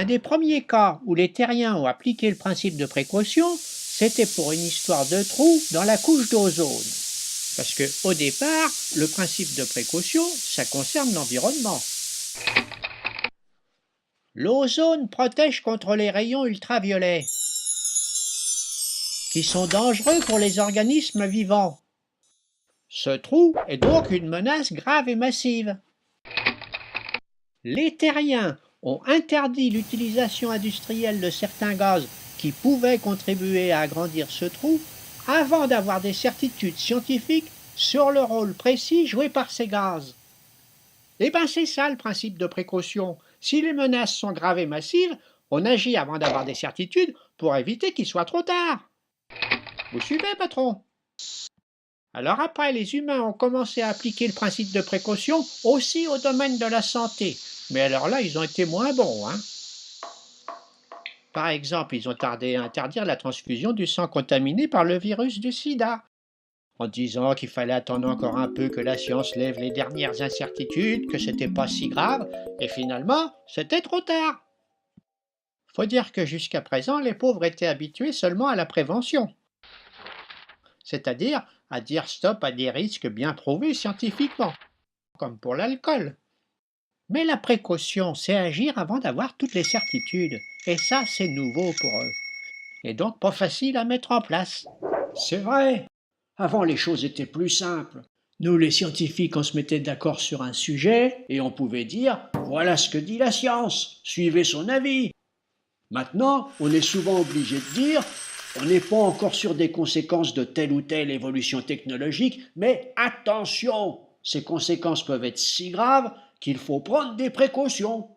Un des premiers cas où les terriens ont appliqué le principe de précaution, c'était pour une histoire de trou dans la couche d'ozone. Parce qu'au départ, le principe de précaution, ça concerne l'environnement. L'ozone protège contre les rayons ultraviolets, qui sont dangereux pour les organismes vivants. Ce trou est donc une menace grave et massive. Les terriens ont interdit l'utilisation industrielle de certains gaz qui pouvaient contribuer à agrandir ce trou avant d'avoir des certitudes scientifiques sur le rôle précis joué par ces gaz. Eh bien c'est ça le principe de précaution. Si les menaces sont graves et massives, on agit avant d'avoir des certitudes pour éviter qu'il soit trop tard. Vous suivez, patron? Alors après, les humains ont commencé à appliquer le principe de précaution aussi au domaine de la santé. Mais alors là, ils ont été moins bons, hein. Par exemple, ils ont tardé à interdire la transfusion du sang contaminé par le virus du sida, en disant qu'il fallait attendre encore un peu que la science lève les dernières incertitudes, que c'était pas si grave, et finalement, c'était trop tard. Faut dire que jusqu'à présent, les pauvres étaient habitués seulement à la prévention, c'est-à-dire à dire stop à des risques bien prouvés scientifiquement, comme pour l'alcool. Mais la précaution, c'est agir avant d'avoir toutes les certitudes, et ça, c'est nouveau pour eux, et donc pas facile à mettre en place. C'est vrai. Avant, les choses étaient plus simples. Nous, les scientifiques, on se mettait d'accord sur un sujet et on pouvait dire « Voilà ce que dit la science, suivez son avis ». Maintenant, on est souvent obligé de dire « On n'est pas encore sûr des conséquences de telle ou telle évolution technologique, mais attention, ces conséquences peuvent être si graves qu'il faut prendre des précautions ».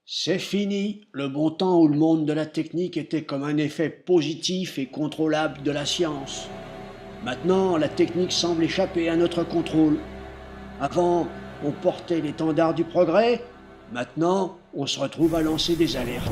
C'est fini le bon temps où le monde de la technique était comme un effet positif et contrôlable de la science. Maintenant, la technique semble échapper à notre contrôle. Avant, on portait l'étendard du progrès. Maintenant, on se retrouve à lancer des alertes.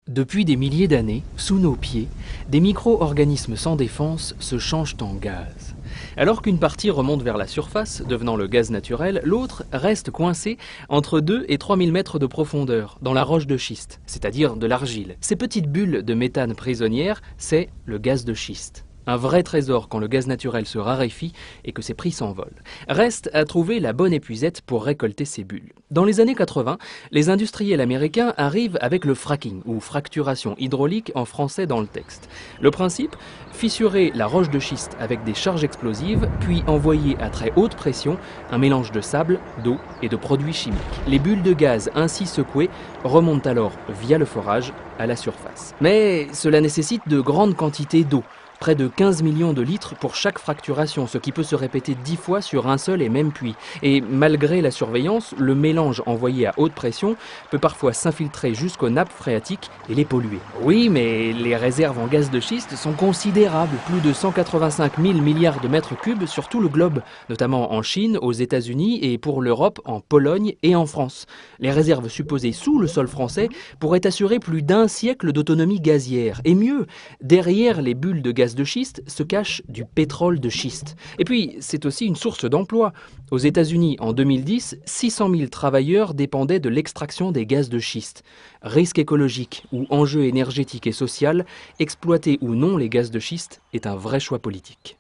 Depuis des milliers d'années, sous nos pieds, des micro-organismes sans défense se changent en gaz. Alors qu'une partie remonte vers la surface, devenant le gaz naturel, l'autre reste coincé entre 2 et 3 000 mètres de profondeur, dans la roche de schiste, c'est-à-dire de l'argile. Ces petites bulles de méthane prisonnières, c'est le gaz de schiste. Un vrai trésor quand le gaz naturel se raréfie et que ses prix s'envolent. Reste à trouver la bonne épuisette pour récolter ces bulles. Dans les années 80, les industriels américains arrivent avec le fracking, ou fracturation hydraulique en français dans le texte. Le principe, fissurer la roche de schiste avec des charges explosives, puis envoyer à très haute pression un mélange de sable, d'eau et de produits chimiques. Les bulles de gaz ainsi secouées remontent alors via le forage à la surface. Mais cela nécessite de grandes quantités d'eau. Près de 15 millions de litres pour chaque fracturation, ce qui peut se répéter 10 fois sur un seul et même puits. Et malgré la surveillance, le mélange envoyé à haute pression peut parfois s'infiltrer jusqu'aux nappes phréatiques et les polluer. Oui, mais les réserves en gaz de schiste sont considérables, plus de 185 000 milliards de mètres cubes sur tout le globe, notamment en Chine, aux États-Unis et pour l'Europe, en Pologne et en France. Les réserves supposées sous le sol français pourraient assurer plus d'un siècle d'autonomie gazière. Et mieux, derrière les bulles de gaz de schiste se cache du pétrole de schiste. Et puis, c'est aussi une source d'emploi. Aux États-Unis, en 2010, 600 000 travailleurs dépendaient de l'extraction des gaz de schiste. Risque écologique ou enjeu énergétique et social, exploiter ou non les gaz de schiste est un vrai choix politique.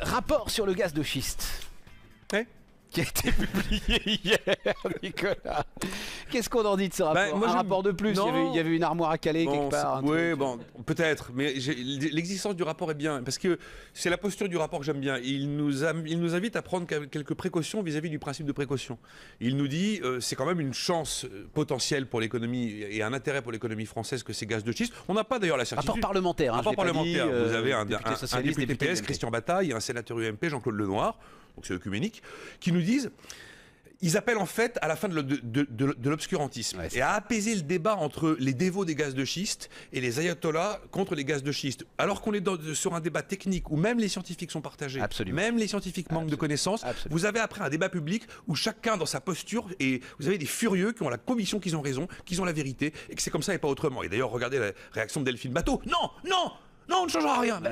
Rapport sur le gaz de schiste. Ouais. Qui a été publié hier, Nicolas. Qu'est-ce qu'on en dit de ce rapport? Moi, un rapport de plus, il y avait une armoire à caler quelque part. Oui, bon, peut-être, mais l'existence du rapport est bien, parce que c'est la posture du rapport que j'aime bien. Il nous invite à prendre quelques précautions vis-à-vis du principe de précaution. Il nous dit, c'est quand même une chance potentielle pour l'économie et un intérêt pour l'économie française que ces gaz de schiste. On n'a pas d'ailleurs la certitude. Rapport parlementaire. Rapport parlementaire. Vous avez un député PS, Christian Bataille, et un sénateur UMP, Jean-Claude Lenoir, donc c'est œcuménique, qui nous disent Ils appellent en fait à la fin de l'obscurantisme et à apaiser le débat entre les dévots des gaz de schiste et les ayatollahs contre les gaz de schiste. Alors qu'on est sur un débat technique où même les scientifiques sont partagés, même les scientifiques manquent de connaissances, vous avez après un débat public où chacun dans sa posture, et vous avez des furieux qui ont la conviction qu'ils ont raison, qu'ils ont la vérité et que c'est comme ça et pas autrement. Et d'ailleurs, regardez la réaction de Delphine Bateau. Non, non! Non, on ne changera rien.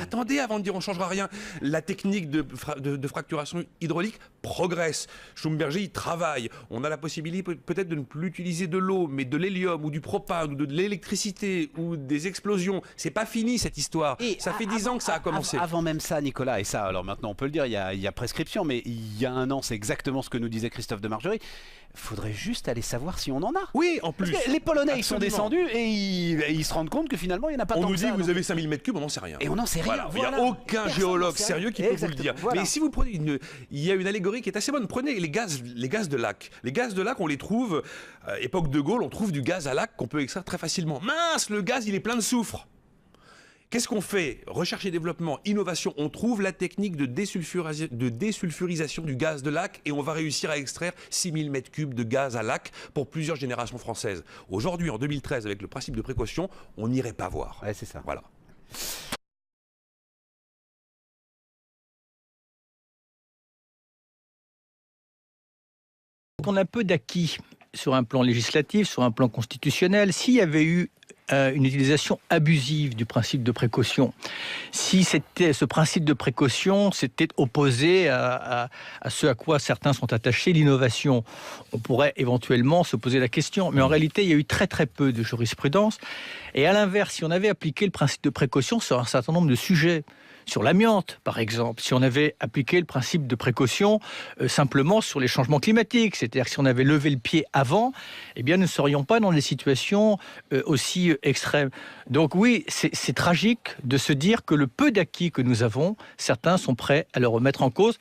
Attendez avant de dire on ne changera rien. La technique de fracturation hydraulique progresse. Schlumberger y travaille. On a la possibilité peut-être de ne plus utiliser de l'eau, mais de l'hélium ou du propane ou de l'électricité ou des explosions. C'est pas fini cette histoire. Et ça fait 10 ans que ça a commencé. Avant même ça, Nicolas, et ça, alors maintenant on peut le dire, il y a prescription, mais il y a un an, c'est exactement ce que nous disait Christophe de Margerie. Il faudrait juste aller savoir si on en a. Oui, en plus. Parce que les Polonais, ils sont descendus et ils se rendent compte que finalement, il n'y en a pas tant que ça. On nous dit, vous avez 5000 m3, on n'en sait rien. Et on n'en sait rien. Il n'y a aucun géologue sérieux qui peut vous le dire. Mais si vous prenez il y a une allégorie qui est assez bonne. Prenez les gaz de lac. Les gaz de lac, on les trouve, époque de Gaulle, on trouve du gaz à lac qu'on peut extraire très facilement. Mince, le gaz, il est plein de soufre. Qu'est-ce qu'on fait? Recherche et développement, innovation. On trouve la technique de désulfurisation du gaz de lac et on va réussir à extraire 6000 m3 de gaz à lac pour plusieurs générations françaises. Aujourd'hui, en 2013, avec le principe de précaution, on n'irait pas voir. Ouais, c'est ça. Voilà. On a peu d'acquis sur un plan législatif, sur un plan constitutionnel. S'il y avait eu une utilisation abusive du principe de précaution, si ce principe de précaution s'était opposé à ce à quoi certains sont attachés, l'innovation, on pourrait éventuellement se poser la question. Mais en réalité, il y a eu très très peu de jurisprudence. Et à l'inverse, si on avait appliqué le principe de précaution sur un certain nombre de sujets, sur l'amiante, par exemple, si on avait appliqué le principe de précaution simplement sur les changements climatiques, c'est-à-dire que si on avait levé le pied avant, eh bien, nous ne serions pas dans des situations aussi extrêmes. Donc oui, c'est tragique de se dire que le peu d'acquis que nous avons, certains sont prêts à le remettre en cause.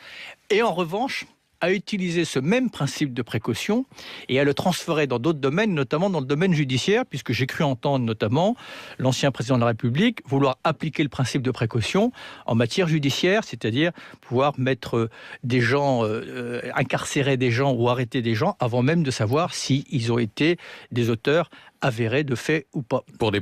Et en revanche, à utiliser ce même principe de précaution et à le transférer dans d'autres domaines, notamment dans le domaine judiciaire, puisque j'ai cru entendre notamment l'ancien président de la République vouloir appliquer le principe de précaution en matière judiciaire, c'est-à-dire pouvoir mettre des gens, incarcérer des gens ou arrêter des gens avant même de savoir s'ils ont été des auteurs avérés de faits ou pas. Pour des